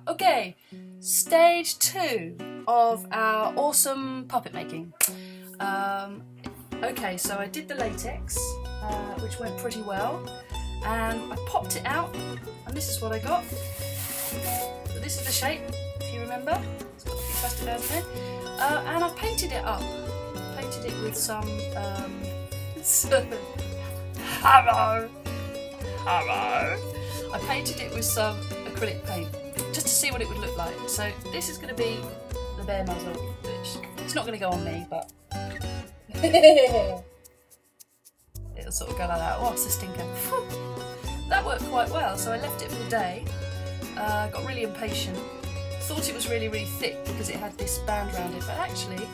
Okay, stage 2 of our awesome puppet making. Okay, so I did the latex, which went pretty well, and I popped it out, and this is what I got. So this is the shape, if you remember. It's got a few plastic bears in there, and I painted it up. Painted it with some hello. I painted it with some acrylic paint just to see what it would look like. So this is going to be the bear muzzle, which it's not going to go on me, but it'll sort of go like that. Oh, it's a stinker. That worked quite well, so I left it for the day. Got really impatient. Thought it was really, really thick because it had this band around it, but actually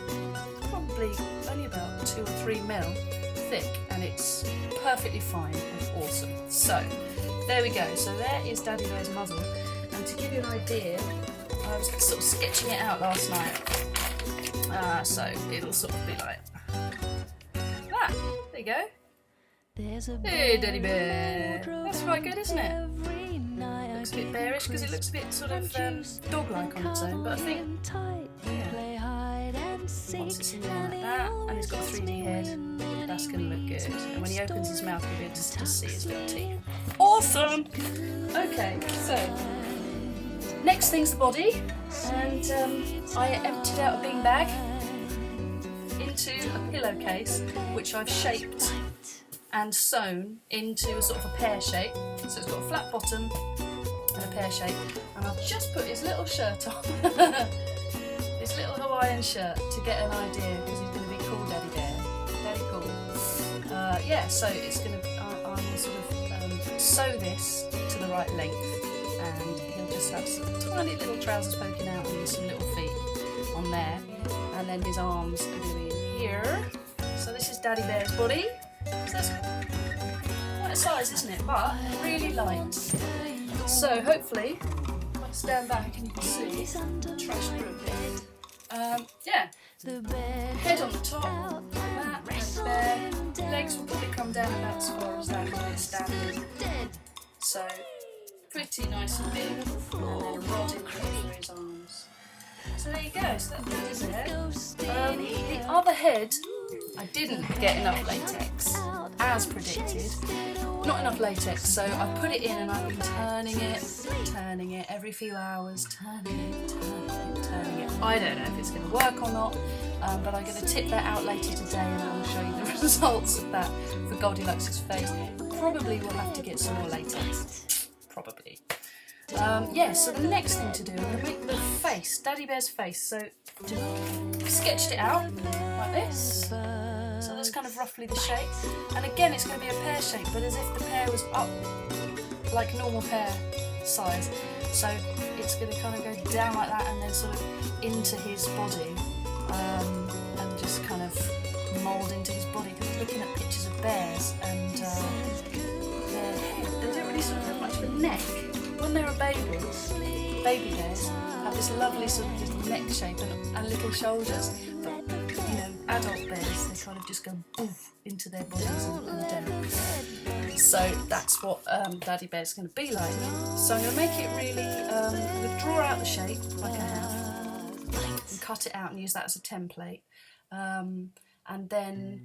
probably only about 2 or 3 mil thick, and it's perfectly fine and awesome. So there we go. So there is Daddy Bear's muzzle, and to give you an idea, I was sort of sketching it out last night. So it'll sort of be like that. There you go. Hey, Daddy Bear. That's quite good, isn't it? Looks a bit bearish because it looks a bit sort of dog-like on its own, but I think once it's in there like that, and it's got a 3D head, that's going to look good. And when he opens his mouth, you'll be able to see his little teeth. Awesome! Okay, so next thing's the body, and I emptied out a beanbag into a pillowcase, which I've shaped and sewn into a sort of a pear shape. So it's got a flat bottom and a pear shape, and I've just put his little shirt on. His little Hawaiian shirt to get an idea, because he's going to be cool Daddy Bear. Very cool. Yeah, so it's going to. I will sort of sew this to the right length, and he'll just have some tiny little trousers poking out and some little feet on there, and then his arms are going to be in here. So this is Daddy Bear's body. So that's quite a size, isn't it? But really light. So hopefully, if I stand back and you can see, trash through a bit. Yeah, head on the top, like that, legs will probably come down about as far as that when it's standing. So, pretty nice and big, and then a rod in for his arms. So there you go, so that is it. The other head, I didn't get enough latex, as predicted. Not enough latex, so I put it in and I've been turning it every few hours, turning it. I don't know if it's going to work or not, but I'm going to tip that out later today, and I will show you the results of that for Goldilucks's face. Probably we'll have to get some more latex. Probably. Yeah, so the next thing to do, I'm going to make the face, Daddy Bear's face. So I've sketched it out like this. So that's kind of roughly the shape. And again, it's going to be a pear shape, but as if the pear was up like normal pear size. So it's going to kind of go down like that and then sort of into his body, and just kind of mould into his body. Because I'm looking at pictures of bears, and their head, they don't really sort of have much of a neck. When they're a baby bears have this lovely sort of little neck shape and little shoulders, but you know, adult bears, they kind of just go boof into their bodies and down. So that's what Daddy Bear's going to be like. So I'm going to make it really, I'm going to draw out the shape like I have, and cut it out and use that as a template. And then,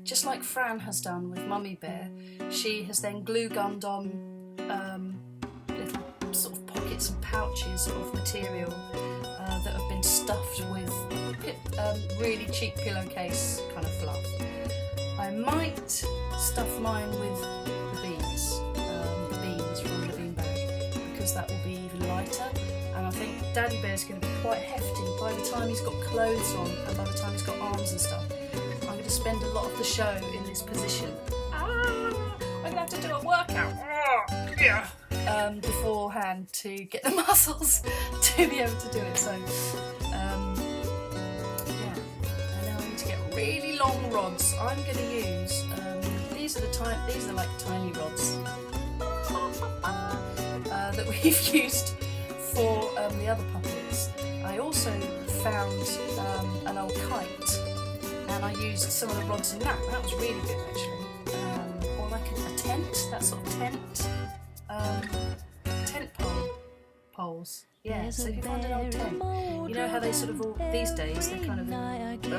just like Fran has done with Mummy Bear, she has then glue gunned on little sort of pockets and pouches of material that have been stuffed with really cheap pillowcase kind of fluff. I might stuff mine with the beans from the beanbag, because that will be even lighter, and I think Daddy Bear's going to be quite hefty by the time he's got clothes on and by the time he's got arms and stuff. I'm going to spend a lot of the show in this position. I'm going to have to do a workout beforehand to get the muscles to be able to do it. So yeah, and now I need to get really long rods. I'm going to use these are like tiny rods that we've used for the other puppets. I also found an old kite, and I used some of the rods in that. That was really good actually. Or like a tent, that sort of tent pole. poles. Yeah, so if you find an old tent, you know how they sort of all, these days, they're kind of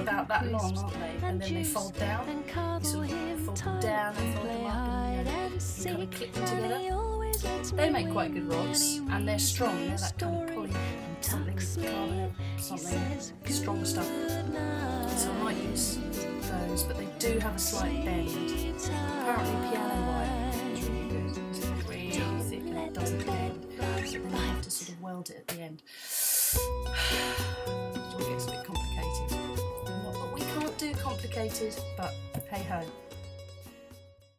about that long, aren't they? And then they fold down. You sort of fold them down and fold them up and you kind of clip them together. They make quite good rods and they're strong. They're that kind of poly something, carbonate, something, strong stuff. So I might use those, but they do have a slight bend. Apparently piano wire is really good. It's really thick and it doesn't bend. So then you have to sort of weld it at the end. So it gets a bit complicated. Not that we can't do complicated, but hey ho.